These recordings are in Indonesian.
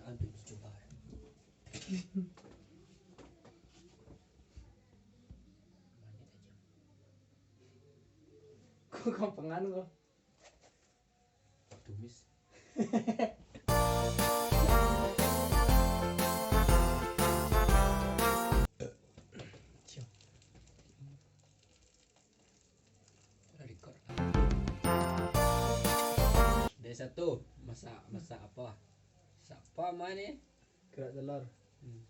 untuk dicoba. Kok kampungan kok? Tumis. Dari satu masak apa? Masak apa mana? Kerak telur.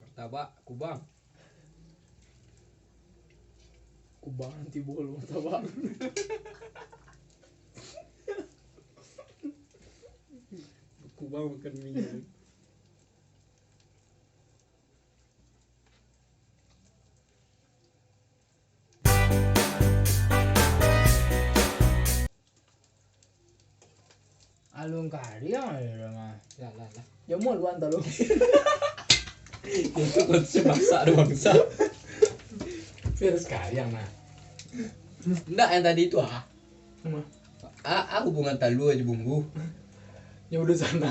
Martabak kubang. Kubang nanti bolu martabak. Kubang makan minyak. Alung kari yang ada mah. Lah. Ya mau luan talo. Itu konsep masak ada bangsa. Virus kari yang nah. Enggak yang tadi itu Mah. Hubungan talu aja bumbu. Ya udah sana.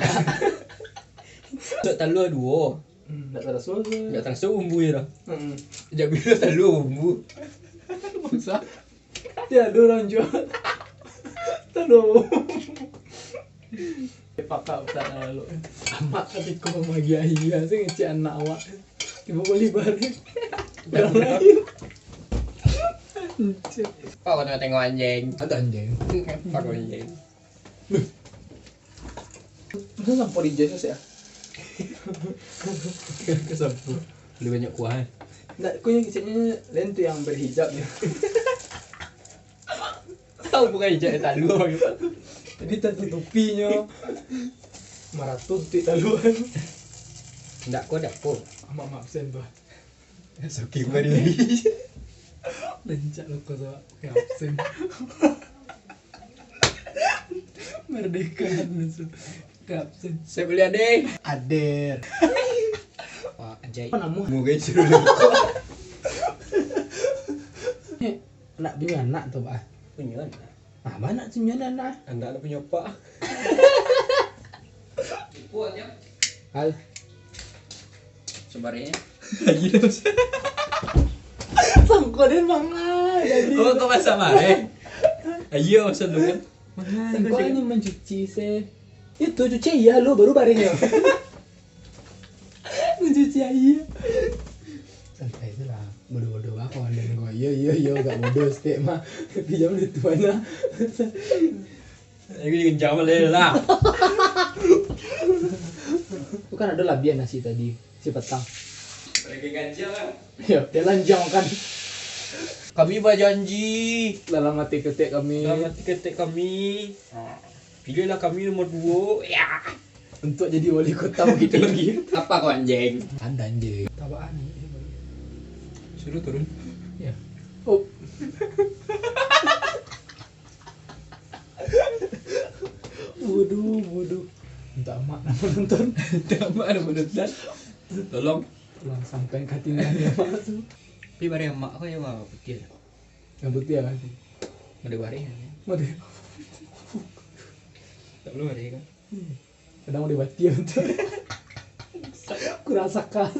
Tak talu dua. Enggak terasa. Enggak terasa bumbu ya. Heeh. Jangan bilang talu bumbu. Bangsa. Ya ada orang jual. Talo. Pakak tak lalu. Amak tadi kau magi ayah sih ngeci anak awak. Ibu beli bareng. Yang lain. Pak kau tengok anjing. Ada anjing. Pak kau anjing. Masa sampah di jasa sih ya? Kesapu. Lebih banyak kuah. Nggak, kau yang kecilnya lain tuh yang berhijab ya. Tahu bukan hijau talu. Jadi tertutupinya. Maraton tuh taluan. Enggak kau dapur. Ama absen tuh. Saking bari. Lencak lo kau tuh kayak absen. Merdeka langsung. Kayak absen. Saya beli adek. Ader. Wah, anjay. Apa namu? Moga suruh. Anak punya anak tuh pak. Punya Ah banyak sih punya anak. Anda ada punya pak. Puas ya. Hal. Sebarnya. Lagi terus. Sangkoden mangga. Oh, kau masak mare. Ayo pesan dulu kan. Sangko ini mencuci se. Itu cuci ya lo baru bareng ya. Mencuci aja. Santai aja lah. Bodoh-bodoh aku anda gue. Iya gak bodoh stek mah. Pinjam itu mana. Aku juga jam lah. Itu kan ada labian nasi tadi. Si petang. Lagi ganjil kan. Ya, dia lanjang kan. Kami berjanji Dalam hati ketik kami. dalam ketik kami. Pilihlah kami nomor 2. Ya. Untuk jadi wali kota begitu lagi. Apa kau anjing? Anda anjing. Tabaan. Suruh turun. Ya. Oh. Bodoh. Minta mak nama nonton. Nama ada menonton. Tolong. Tolong sampai ketinggalan mak tuh. Tapi bareng mak kau yang mau putih. Yang putih ya kan. Ada bareng. Mati. Tak lu bareng kan. Kadang mau dibati ya betul. Kurang sakas.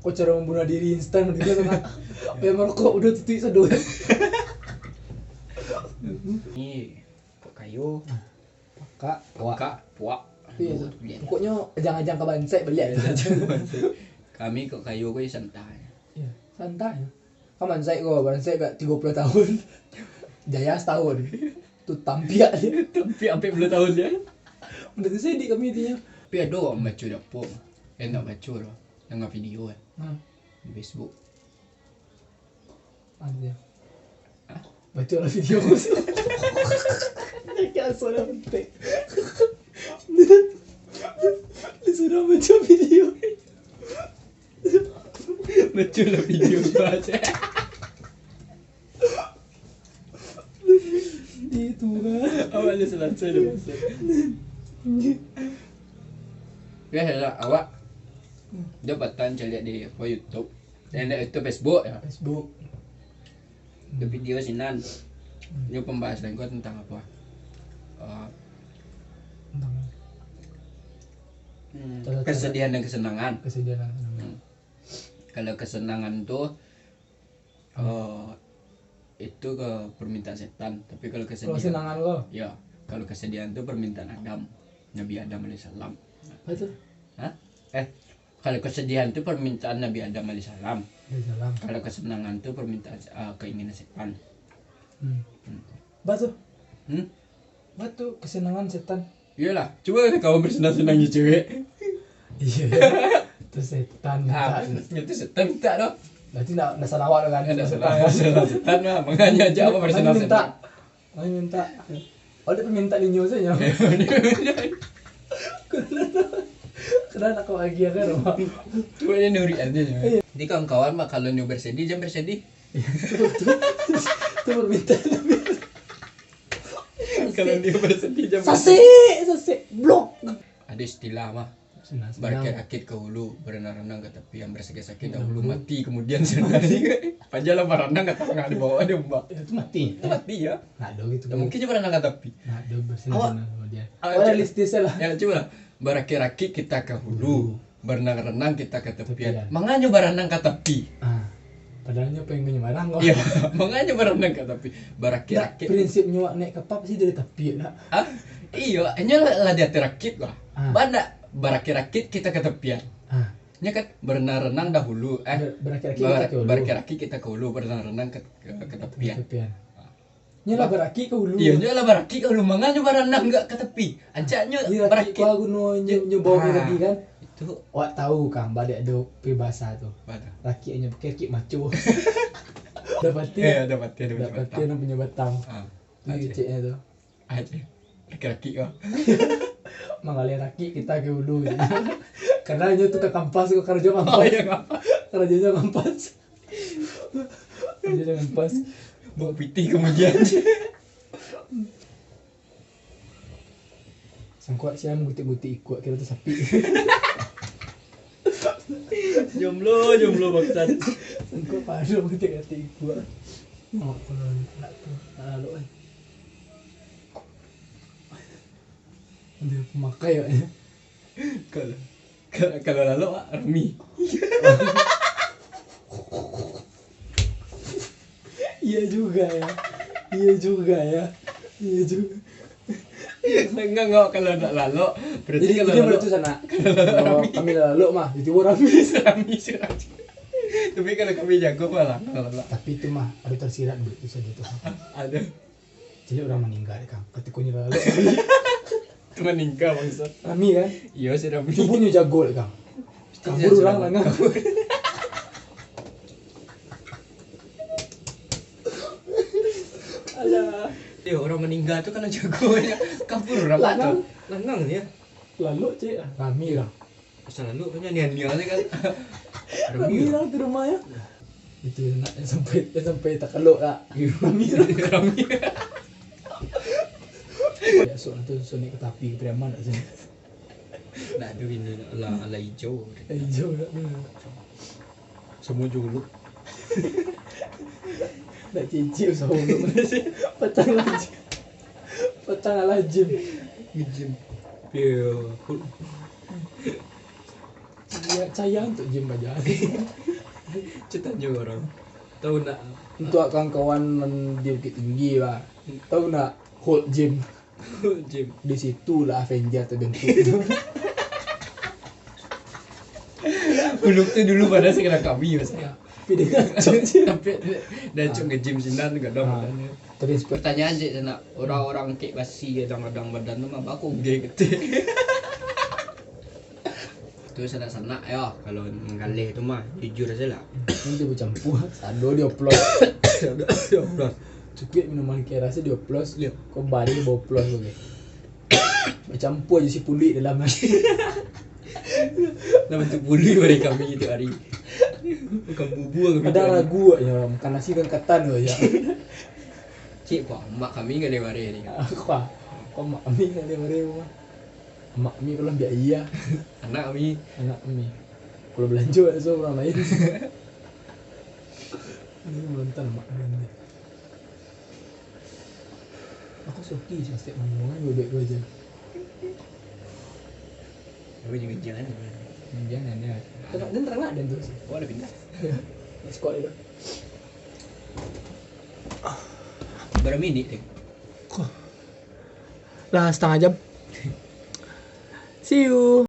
Kok cara membunuh diri instan gitu kan? Apa yang merokok udah titik sedot. Ini kok kayu. Kak, Puak. iya. Pokoknya ajang-ajang ke Bansai beli aja. Kami kok kayu kau santai. Iya, santai. Kan Bansai kok, Bansai gak 30 tahun. Jaya setahun. Tuh tampiak dia. Tapi sampai 10 tahun dia. Udah sedih kami intinya. Tapi ada orang baca dapur. Nak baca lah. Dengar video kan. Nah, Di Facebook. anjir. Hah? Baca lah video. Kayak suara penting. Disuruh baca video. Baca lah video baca. Itu kan. Awalnya selesai dah masa. Biasalah awak jabatan saya lihat di YouTube dan itu Facebook ya. Facebook. Di video sinan. Ini pembahasan gue tentang apa? Kesedihan dan kesenangan. Kesedihan. Kalau kesenangan tuh itu ke permintaan setan, tapi kalau kesedihan, kesenangan lo, ya kalau kesedihan tuh permintaan Adam, Nabi Adam alaihissalam. apa itu? Hah? Kalau kesedihan itu permintaan Nabi Adam alaihissalam. Salam. Kalau kesenangan itu permintaan keinginan setan. Batu. Hmm? Batu kesenangan setan. Iyalah, coba kau bersenang-senangnya cewek. Iya. Itu setan. Itu setan minta dong. Berarti enggak salah awak kan? Ada salah setan mah, makanya aja apa bersenang-senang. Minta. Oh, dia minta linyo saja. Kenapa kau lagi kan rumah? Coba dia nuri aja. Jadi kawan-kawan mah kalau nyu bersedih jangan bersedih. Itu permintaan. Kalau dia bersedih jangan Sase, blok. ada istilah mah berkait-kait ke hulu, berenang-renang ke tepi, yang bersakit-sakit dahulu mati kemudian senang. Pajalah berenang ke tengah di bawah ada mbak. Itu mati. Mati ya. Nggak ada gitu. Mungkin dia berenang ke tepi. Nggak ada bersenang sama dia. Oh, realistis lah. Ya coba lah. Berakit-rakit kita ke hulu, berenang-renang kita ke tepian. Tepian. Makanya berenang ke tepi. Padahalnya pengen nyemarang kok. Iya, makanya berenang ke tepi. Berakit-rakit. Prinsip nyuak naik kapal sih dari tepi nak. Iya, hanya lah dia terakit lah. Banda berakit-rakit kita ke tepian. Nya kan berenang-renang dahulu. Berakit-rakit kita ke hulu, berenang-renang ke tepian. Nyala beraki ke hulu. Iya, nyala beraki ke hulu, makanya berenang enggak ke tepi. Ajaknya berakit. Kau guna nyobawa lagi kan? Itu awak tahu kan badai ada peribahasa tu. Mana? Laki hanya berkekik maco. Dapat dia punya batang. Itu ceknya tu. Aja. Laki-laki kau. Mengalir laki kita ke hulu. Karena hanya tu ke kampas ke kerja kampas. Oh iya kampas. Kerjanya kampas. Kerjanya kampas. Bawa piti kemudian. Sangkuat siam gutik-gutik ikut kira tu sapi. Jomblo bangsat. Sangkuat padu gutik-gutik ikut. Oh, kalau nak tu lalu ai. Dia pemakai ya. Kalau lalu Remi. Iya juga ya. Enggak kalau nak lalu berarti Jadi kalau dia lalu itu sana. Kalau kami lalu mah di timur Rami. Tapi kalau kami jago malah kalau Tapi itu mah ada tersirat itu saja tuh. ada Jadi orang meninggal kan. Ketika lalu meninggal bangsat. Rami kan. Iya sih Remi. Tubuhnya jago kan. Kabur orang lah kan. Alah. Ya orang meninggal tuh karena jagonya kabur orang. Lanang ya. Lalu cek Rami lah. Asal lalu punya nian-nian kan. Rami lah di rumah ya. Itu nak sampai tak keluk lah. Rami. Ya soal tu Sonic ke tapi preman tak sini. Nak ada ini ala hijau. Hijau tak. Semua julu. Nak cicip sama dulu. Pecang lah gym. Pio. Saya untuk gym aja. Cerita juga orang. Tahu nak Untuk kawan-kawan di Bukit Tinggi lah. Tahu nak hold gym. gym. Di situ lah Avenger terbentuk. Uluk tu dulu pada saya kena kami biasanya. Tapi dia Tapi dah cuk nge-gym sinan enggak ada badannya. terus Pertanyaan je nak orang-orang kek basi kadang-kadang badan tu mah aku gede gede. Tu sanak-sanak ya kalau ngalih tu mah jujur aja lah. nanti bercampur. Sado dia plus. Cukit minuman kira rasa dia plus. Kau balik bawa plus lagi. Bercampur je si pulik dalam lagi. Dah bentuk buli balik kami itu hari. Bukan bubur kami. Ada ragu ya makan nasi kan ketan ya. Cik kok mak kami enggak lewari ni. Kau mak mi kan dia mari rumah. Mak mi kalau biar iya. Anak kami Kalau belanja so orang lain. Ini melontar mak mi. Aku suki sih setiap ngomongan gue aja. Aku juga jangan. Jangan ya. Terang dan terus. Oh, ada pindah. Squad itu. Berapa menit deh? Lah setengah jam. See you.